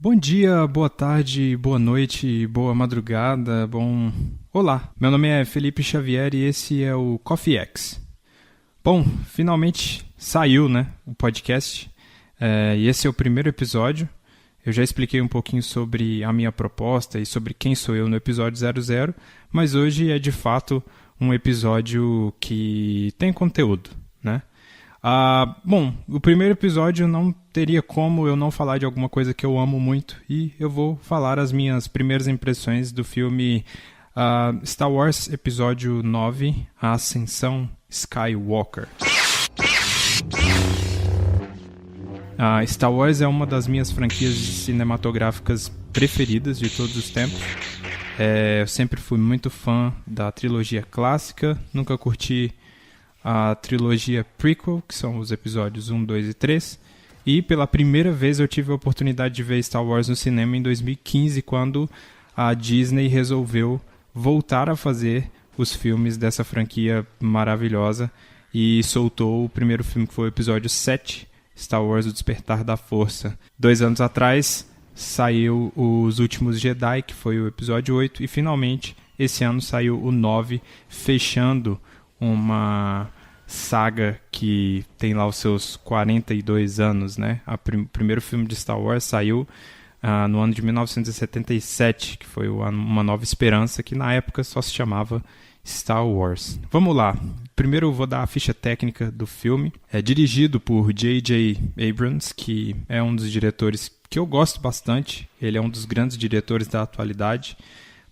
Bom dia, boa tarde, boa noite, boa madrugada, Olá, meu nome é Felipe Xavier e esse é o Coffee X. Bom, finalmente saiu, né, o podcast, e esse é o primeiro episódio. Eu já expliquei um pouquinho sobre a minha proposta e sobre quem sou eu no episódio 00, mas hoje é de fato um episódio que tem conteúdo, né? Bom, o primeiro episódio não teria como eu não falar de alguma coisa que eu amo muito e eu vou falar as minhas primeiras impressões do filme Star Wars Episódio 9, A Ascensão Skywalker. Star Wars é uma das minhas franquias cinematográficas preferidas de todos os tempos. Eu sempre fui muito fã da trilogia clássica, nunca curti a trilogia prequel, que são os episódios 1, 2 e 3. E pela primeira vez eu tive a oportunidade de ver Star Wars no cinema em 2015, quando a Disney resolveu voltar a fazer os filmes dessa franquia maravilhosa e soltou o primeiro filme, que foi o episódio 7, Star Wars O Despertar da Força. 2 anos atrás saiu Os Últimos Jedi, que foi o episódio 8, e finalmente esse ano saiu o 9, fechando uma saga que tem lá os seus 42 anos, né? O primeiro filme de Star Wars saiu no ano de 1977, que foi Uma Nova Esperança, que na época só se chamava Star Wars. Vamos lá. Primeiro eu vou dar a ficha técnica do filme. É dirigido por J.J. Abrams, que é um dos diretores que eu gosto bastante. Ele é um dos grandes diretores da atualidade.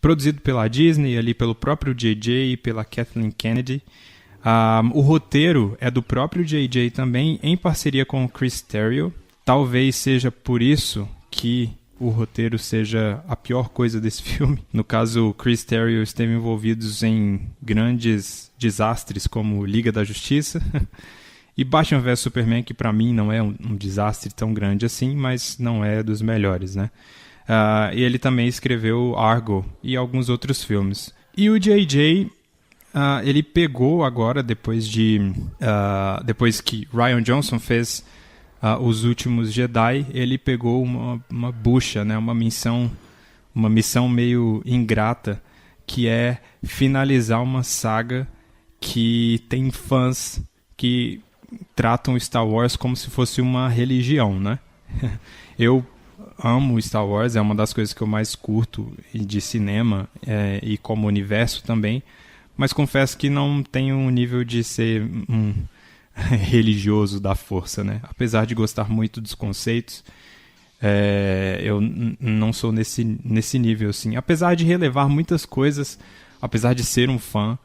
Produzido pela Disney, ali pelo próprio J.J. e pela Kathleen Kennedy. O roteiro é do próprio J.J. também, em parceria com o Chris Terrio. Talvez seja por isso que o roteiro seja a pior coisa desse filme. No caso, o Chris Terrio esteve envolvido em grandes desastres como Liga da Justiça e Batman vs Superman, que para mim não é um desastre tão grande assim, mas não é dos melhores, né? E ele também escreveu Argo e alguns outros filmes. E o J.J., ele pegou agora, depois que Rian Johnson fez Os Últimos Jedi, ele pegou uma bucha, né, uma missão meio ingrata, que é finalizar uma saga que tem fãs que tratam Star Wars como se fosse uma religião, né? Eu amo Star Wars, é uma das coisas que eu mais curto de cinema e como universo também, mas confesso que não tenho um nível de ser um religioso da força, né? Apesar de gostar muito dos conceitos, eu não sou nesse nível, assim. Apesar de relevar muitas coisas, apesar de ser um fã,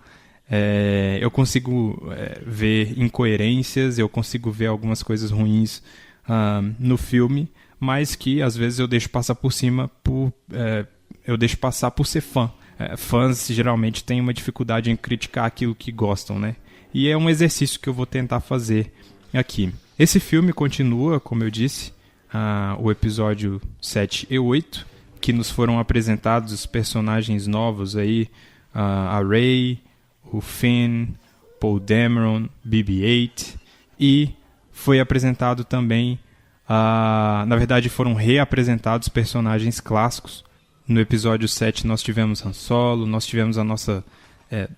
eu consigo ver incoerências, eu consigo ver algumas coisas ruins no filme, mas que às vezes eu deixo passar por cima eu deixo passar por ser fã. Fãs geralmente têm uma dificuldade em criticar aquilo que gostam, né? E é um exercício que eu vou tentar fazer aqui. Esse filme continua, como eu disse, o episódio 7 e 8, que nos foram apresentados os personagens novos aí, a Rey, o Finn, Poe Dameron, BB-8, e foi apresentado também, na verdade foram reapresentados personagens clássicos. No episódio 7 nós tivemos Han Solo, nós tivemos a nossa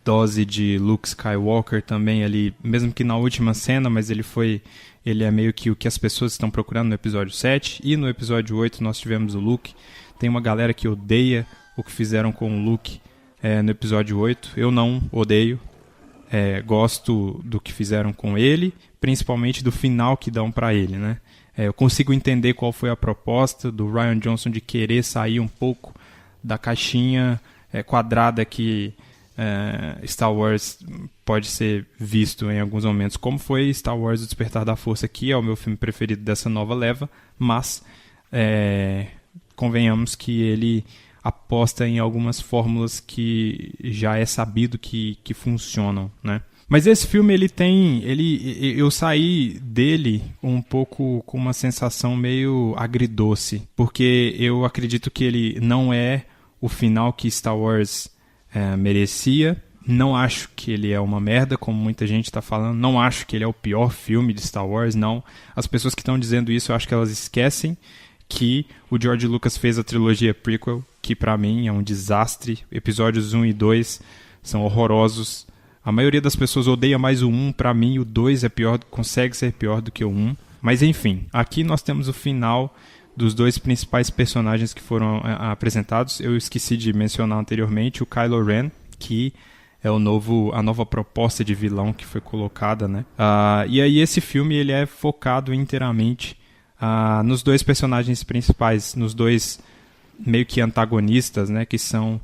dose de Luke Skywalker também ali, mesmo que na última cena, mas ele é meio que o que as pessoas estão procurando no episódio 7, e no episódio 8 nós tivemos o Luke. Tem uma galera que odeia o que fizeram com o Luke no episódio 8, eu não odeio, gosto do que fizeram com ele, principalmente do final que dão pra ele, né? Eu consigo entender qual foi a proposta do Rian Johnson de querer sair um pouco da caixinha quadrada que Star Wars pode ser visto em alguns momentos, como foi Star Wars O Despertar da Força, que é o meu filme preferido dessa nova leva, mas convenhamos que ele aposta em algumas fórmulas que já é sabido que funcionam, né? Mas esse filme, eu saí dele um pouco com uma sensação meio agridoce, porque eu acredito que ele não é o final que Star Wars merecia. Não acho que ele é uma merda, como muita gente está falando. Não acho que ele é o pior filme de Star Wars, não. As pessoas que estão dizendo isso, eu acho que elas esquecem que o George Lucas fez a trilogia prequel, que pra mim é um desastre. Episódios 1 e 2 são horrorosos. A maioria das pessoas odeia mais o 1, pra mim o 2 é pior, consegue ser pior do que o 1. Mas enfim, aqui nós temos o final dos dois principais personagens que foram apresentados. Eu esqueci de mencionar anteriormente o Kylo Ren, que é a nova proposta de vilão que foi colocada, né? E aí esse filme ele é focado inteiramente nos dois personagens principais, nos dois meio que antagonistas, né? Que são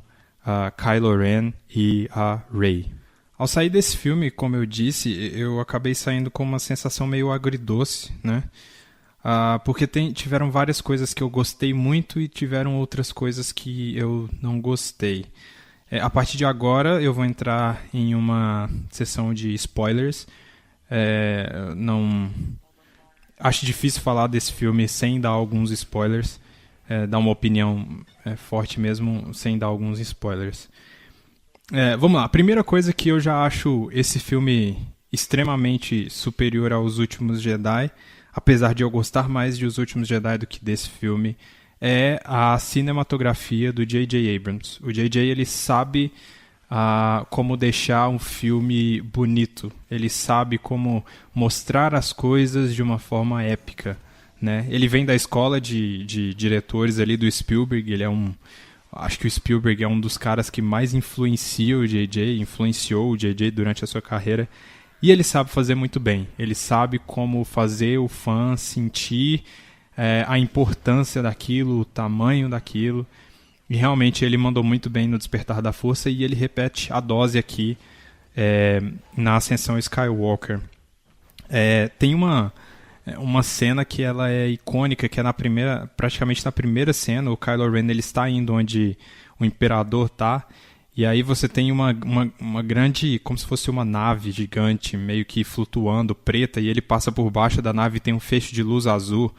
Kylo Ren e a Rey. Ao sair desse filme, como eu disse, eu acabei saindo com uma sensação meio agridoce, né? Porque tiveram várias coisas que eu gostei muito e tiveram outras coisas que eu não gostei. A partir de agora eu vou entrar em uma sessão de spoilers. Não acho difícil falar desse filme sem dar alguns spoilers, dar uma opinião forte mesmo sem dar alguns spoilers. Vamos lá, a primeira coisa que eu já acho esse filme extremamente superior aos Últimos Jedi, apesar de eu gostar mais de Os Últimos Jedi do que desse filme, é a cinematografia do J.J. Abrams. O J.J. ele sabe como deixar um filme bonito. Ele sabe como mostrar as coisas de uma forma épica, né? Ele vem da escola de diretores ali do Spielberg. Acho que o Spielberg é um dos caras que mais influenciou o J.J. durante a sua carreira. E ele sabe fazer muito bem. Ele sabe como fazer o fã sentir a importância daquilo, o tamanho daquilo. E realmente ele mandou muito bem no Despertar da Força e ele repete a dose aqui na Ascensão Skywalker. Tem uma cena que ela é icônica, que é praticamente na primeira cena. O Kylo Ren ele está indo onde o Imperador está. E aí você tem uma grande, como se fosse uma nave gigante, meio que flutuando, preta, e ele passa por baixo da nave e tem um feixe de luz azul.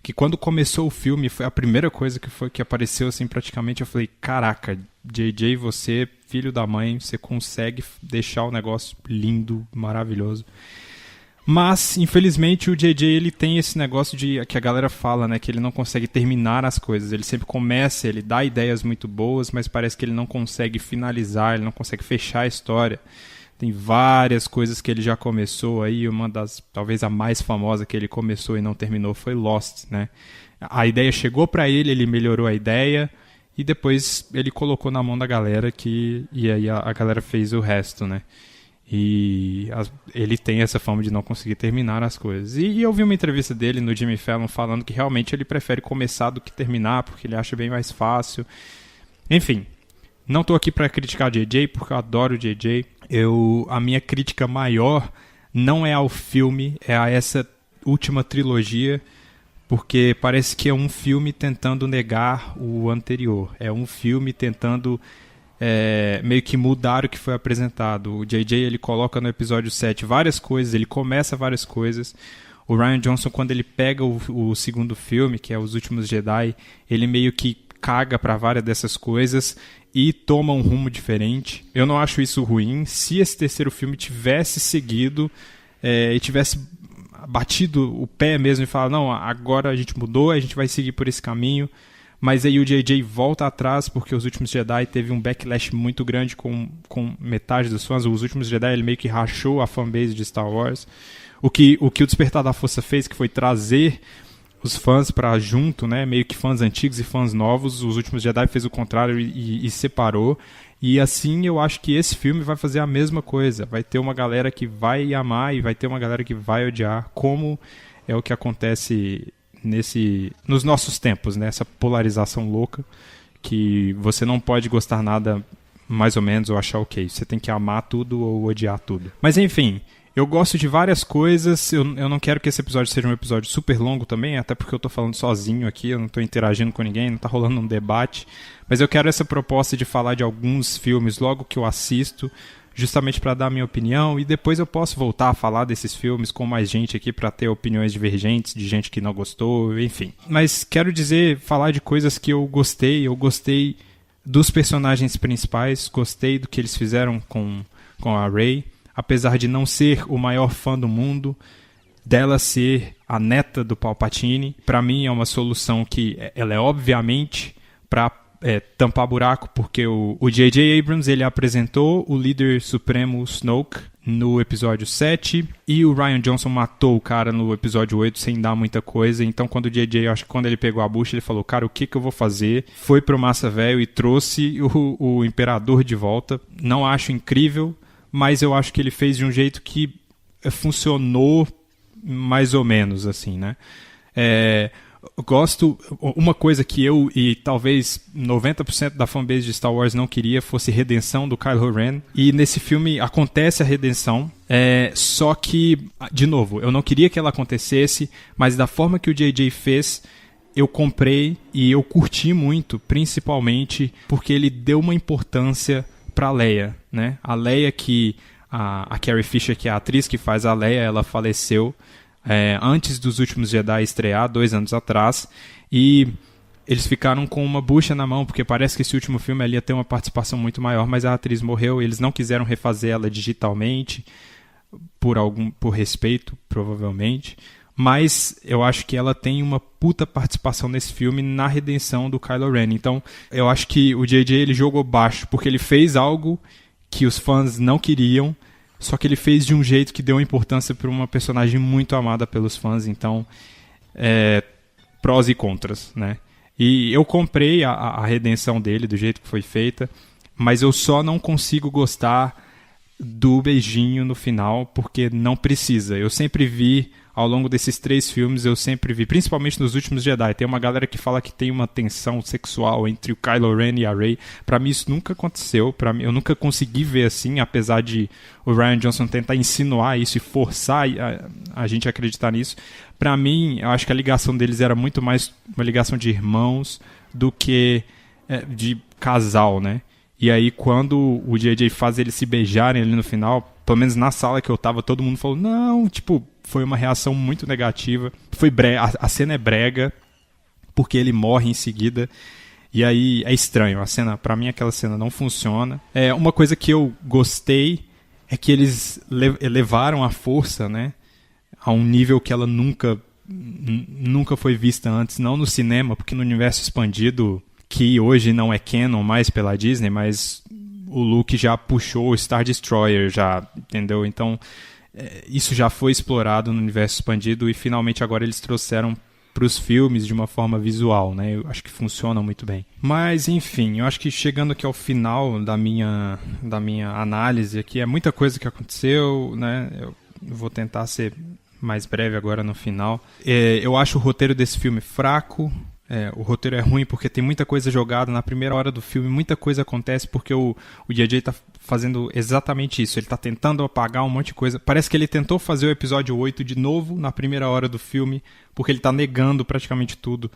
Que quando começou o filme, foi a primeira coisa que apareceu assim praticamente. Eu falei, caraca, JJ, você, filho da mãe, você consegue deixar o negócio lindo, maravilhoso. Mas, infelizmente, o JJ ele tem esse negócio que a galera fala, né, que ele não consegue terminar as coisas. Ele sempre começa, ele dá ideias muito boas, mas parece que ele não consegue finalizar, ele não consegue fechar a história. Tem várias coisas que ele já começou aí, uma das, talvez a mais famosa que ele começou e não terminou foi Lost, né? A ideia chegou para ele melhorou a ideia e depois ele colocou na mão da galera e aí a galera fez o resto, né? E ele tem essa fama de não conseguir terminar as coisas. E eu vi uma entrevista dele no Jimmy Fallon falando que realmente ele prefere começar do que terminar, porque ele acha bem mais fácil. Enfim, não estou aqui para criticar JJ, porque eu adoro o JJ. A minha crítica maior não é ao filme, é a essa última trilogia, porque parece que é um filme tentando negar o anterior. É um filme tentando meio que mudar o que foi apresentado. O JJ ele coloca no episódio 7 várias coisas, ele começa várias coisas. O Rian Johnson, quando ele pega o segundo filme, que é Os Últimos Jedi, ele meio que caga para várias dessas coisas e toma um rumo diferente. Eu não acho isso ruim. Se esse terceiro filme tivesse seguido e tivesse batido o pé mesmo e falado, não, agora a gente mudou, a gente vai seguir por esse caminho, mas aí o JJ volta atrás porque Os Últimos Jedi teve um backlash muito grande com metade dos fãs. Os Últimos Jedi ele meio que rachou a fanbase de Star Wars. O que o Despertar da Força fez, que foi trazer os fãs para junto, né? Meio que fãs antigos e fãs novos. Os Últimos Jedi fez o contrário e separou. E assim eu acho que esse filme vai fazer a mesma coisa. Vai ter uma galera que vai amar e vai ter uma galera que vai odiar, como é o que acontece nos nossos tempos, né? Essa polarização louca que você não pode gostar nada mais ou menos ou achar ok. Você tem que amar tudo ou odiar tudo. Mas enfim, eu gosto de várias coisas. Eu não quero que esse episódio seja um episódio super longo também, até porque eu tô falando sozinho aqui, eu não tô interagindo com ninguém, não tá rolando um debate. Mas eu quero essa proposta de falar de alguns filmes logo que eu assisto, justamente para dar a minha opinião, e depois eu posso voltar a falar desses filmes com mais gente aqui para ter opiniões divergentes, de gente que não gostou, enfim. Mas quero falar de coisas que eu gostei dos personagens principais, gostei do que eles fizeram com a Rey, apesar de não ser o maior fã do mundo, dela ser a neta do Palpatine, pra mim é uma solução que ela é obviamente pra tampar buraco, porque o J.J. Abrams ele apresentou o líder supremo Snoke no episódio 7 e o Rian Johnson matou o cara no episódio 8 sem dar muita coisa. Então quando o J.J., acho que quando ele pegou a bucha, ele falou, cara, o que eu vou fazer? Foi pro Massa Velho e trouxe o Imperador de volta. Não acho incrível, mas eu acho que ele fez de um jeito que funcionou mais ou menos, assim, né? Eu gosto, uma coisa que eu e talvez 90% da fanbase de Star Wars não queria fosse redenção do Kylo Ren, e nesse filme acontece a redenção, só que, de novo, eu não queria que ela acontecesse, mas da forma que o J.J. fez, eu comprei e eu curti muito, principalmente porque ele deu uma importância pra Leia, né? A Leia que a Carrie Fisher, que é a atriz que faz a Leia, ela faleceu antes dos Últimos Jedi estrear, 2 anos atrás, e eles ficaram com uma bucha na mão, porque parece que esse último filme ali ia ter uma participação muito maior, mas a atriz morreu, eles não quiseram refazer ela digitalmente, por respeito, provavelmente, mas eu acho que ela tem uma puta participação nesse filme na redenção do Kylo Ren. Então, eu acho que o J.J. ele jogou baixo, porque ele fez algo que os fãs não queriam, só que ele fez de um jeito que deu importância para uma personagem muito amada pelos fãs. Então, prós e contras, né? E eu comprei a redenção dele do jeito que foi feita, mas eu só não consigo gostar do beijinho no final, porque não precisa. Eu sempre vi, ao longo desses 3 filmes, principalmente nos Últimos Jedi, tem uma galera que fala que tem uma tensão sexual entre o Kylo Ren e a Rey. Pra mim isso nunca aconteceu, eu nunca consegui ver assim, apesar de o Rian Johnson tentar insinuar isso e forçar a gente acreditar nisso. Pra mim, eu acho que a ligação deles era muito mais uma ligação de irmãos do que de casal, né? E aí quando o J.J. faz eles se beijarem ali no final, pelo menos na sala que eu tava, todo mundo falou, não, tipo, foi uma reação muito negativa. Foi a cena é brega, porque ele morre em seguida. E aí é estranho. A cena, pra mim, aquela cena não funciona. Uma coisa que eu gostei é que eles elevaram a força, né, a um nível que ela nunca foi vista antes. Não no cinema, porque no universo expandido, que hoje não é canon mais pela Disney, mas o Luke já puxou o Star Destroyer, já, entendeu? Então, isso já foi explorado no universo expandido e finalmente agora eles trouxeram para os filmes de uma forma visual, né? Eu acho que funciona muito bem. Mas, enfim, eu acho que chegando aqui ao final da minha análise aqui, é muita coisa que aconteceu, né? Eu vou tentar ser mais breve agora no final. Eu acho o roteiro desse filme fraco. O roteiro é ruim porque tem muita coisa jogada na primeira hora do filme, muita coisa acontece porque o J.J. tá fazendo exatamente isso, ele tá tentando apagar um monte de coisa. Parece que ele tentou fazer o episódio 8 de novo na primeira hora do filme, porque ele tá negando praticamente tudo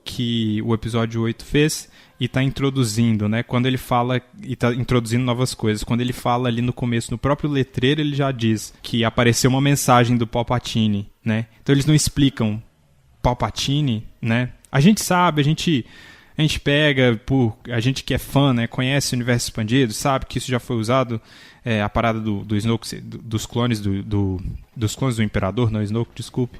que o episódio 8 fez e tá introduzindo, né? Quando ele fala e tá introduzindo novas coisas, quando ele fala ali no começo, no próprio letreiro, ele já diz que apareceu uma mensagem do Palpatine, né? Então eles não explicam Palpatine, né? A gente sabe, a gente pega, a gente que é fã, né, conhece o universo expandido, sabe que isso já foi usado, a parada do Snoke, dos clones dos clones do Imperador, não, Snoke, desculpe.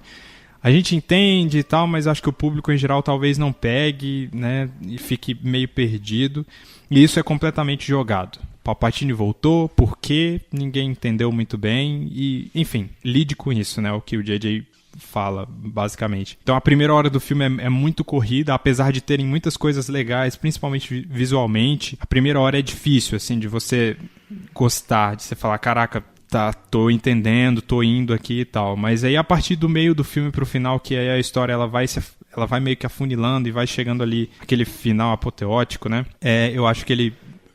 A gente entende e tal, mas acho que o público em geral talvez não pegue, né, e fique meio perdido. E isso é completamente jogado. Palpatine voltou, por quê? Ninguém entendeu muito bem. E, enfim, lide com isso, né, o que o J.J. fala, basicamente. Então a primeira hora do filme é muito corrida, apesar de terem muitas coisas legais, principalmente visualmente. A primeira hora é difícil, assim, de você gostar, de você falar, caraca, tá, tô entendendo, tô indo aqui e tal. Mas aí a partir do meio do filme pro final, que aí a história ela vai meio que afunilando e vai chegando ali aquele final apoteótico, né? Eu acho que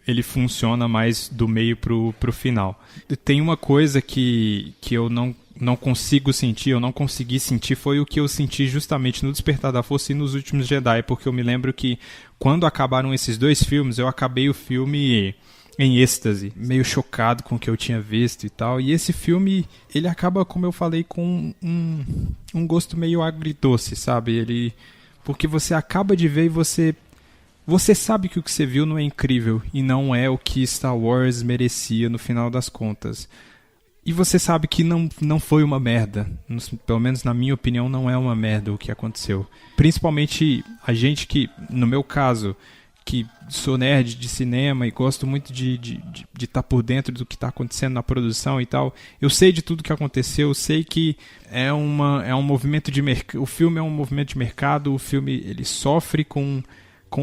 ele funciona mais do meio pro final. Tem uma coisa que eu não consigo sentir, eu não consegui sentir, foi o que eu senti justamente no Despertar da Força e nos Últimos Jedi, porque eu me lembro que quando acabaram esses 2 filmes, eu acabei o filme em êxtase, meio chocado com o que eu tinha visto e tal, e esse filme, ele acaba, como eu falei, com um gosto meio agridoce, sabe? Porque você acaba de ver e você sabe que o que você viu não é incrível, e não é o que Star Wars merecia no final das contas. E você sabe que não foi uma merda. Pelo menos na minha opinião, não é uma merda o que aconteceu. Principalmente a gente que, no meu caso, que sou nerd de cinema e gosto muito de estar por dentro do que está acontecendo na produção e tal. Eu sei de tudo que aconteceu, eu sei que é um movimento de mercado. O filme é um movimento de mercado, o filme ele sofre com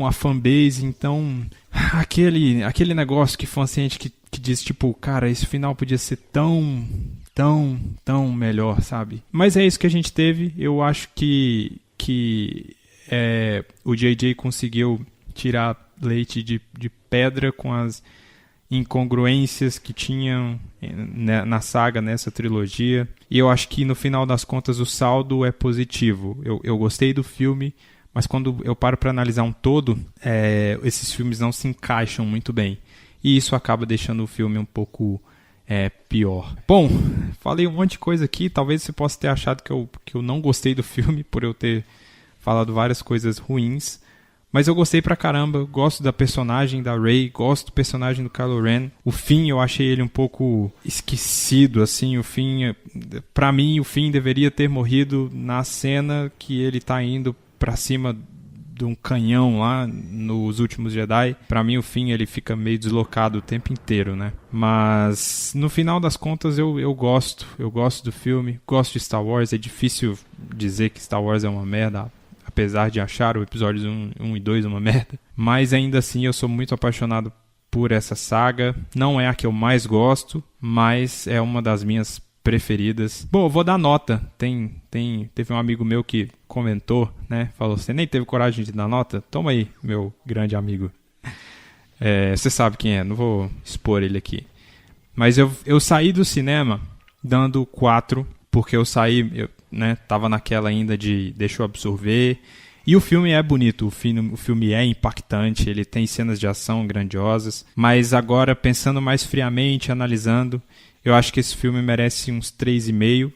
a fanbase, então aquele negócio que fanciente que diz tipo, cara, esse final podia ser tão melhor, sabe? Mas é isso que a gente teve. Eu acho que o JJ conseguiu tirar leite de pedra com as incongruências que tinham na saga, nessa trilogia. E eu acho que no final das contas o saldo é positivo. Eu gostei do filme, mas quando eu paro para analisar um todo, esses filmes não se encaixam muito bem. E isso acaba deixando o filme um pouco pior. Bom, falei um monte de coisa aqui. Talvez você possa ter achado que eu não gostei do filme por eu ter falado várias coisas ruins. Mas eu gostei pra caramba. Gosto da personagem da Rey. Gosto do personagem do Kylo Ren. O Finn, eu achei ele um pouco esquecido, assim. O Finn, pra mim, o Finn deveria ter morrido na cena que ele tá indo pra cima de um canhão lá nos Últimos Jedi. Pra mim o Finn ele fica meio deslocado o tempo inteiro, né? Mas no final das contas eu gosto do filme, gosto de Star Wars. É difícil dizer que Star Wars é uma merda, apesar de achar o episódios 1 e 2 uma merda, mas ainda assim eu sou muito apaixonado por essa saga. Não é a que eu mais gosto, mas é uma das minhas preferidas. Bom, eu vou dar nota. Teve um amigo meu que comentou, né? Falou, você nem teve coragem de dar nota? Toma aí, meu grande amigo. Você sabe quem é, não vou expor ele aqui. Mas eu saí do cinema dando 4, porque eu saí, tava naquela ainda de deixa eu absorver. E o filme é bonito, o filme é impactante, ele tem cenas de ação grandiosas. Mas agora, pensando mais friamente, analisando, eu acho que esse filme merece uns 3,5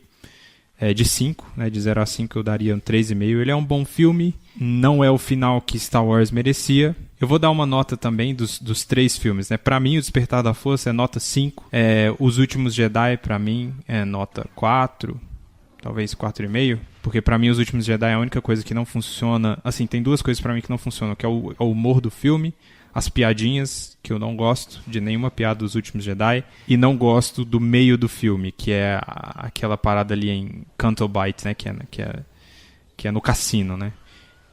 de 5, né? De 0 a 5 eu daria um 3,5. Ele é um bom filme, não é o final que Star Wars merecia. Eu vou dar uma nota também dos 3 filmes, né? Pra mim, O Despertar da Força é nota 5. Os Últimos Jedi, pra mim, é nota 4, talvez 4,5. Porque pra mim, Os Últimos Jedi é a única coisa que não funciona. Assim, tem 2 coisas pra mim que não funcionam, que é o humor do filme, as piadinhas, que eu não gosto de nenhuma piada dos Últimos Jedi, e não gosto do meio do filme, que é aquela parada ali em Canto Bight, né? Que é no cassino, né?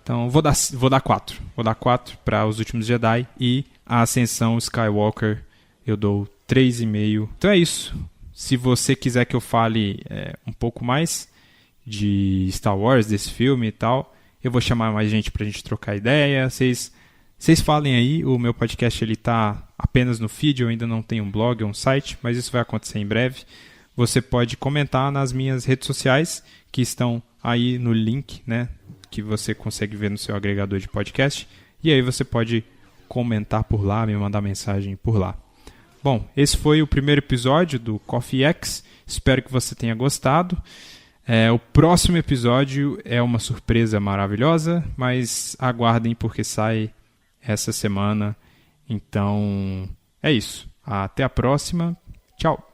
Então, vou dar 4. Vou dar 4 para Os Últimos Jedi, e a Ascensão Skywalker eu dou 3,5. Então é isso. Se você quiser que eu fale um pouco mais de Star Wars, desse filme e tal, eu vou chamar mais gente pra gente trocar ideia. Vocês falem aí, o meu podcast ele tá apenas no feed, eu ainda não tenho um blog ou um site, mas isso vai acontecer em breve. Você pode comentar nas minhas redes sociais, que estão aí no link, né, que você consegue ver no seu agregador de podcast. E aí você pode comentar por lá, me mandar mensagem por lá. Bom, esse foi o primeiro episódio do Coffee X. Espero que você tenha gostado. O próximo episódio é uma surpresa maravilhosa, mas aguardem porque sai essa semana. Então, é isso. Até a próxima. Tchau.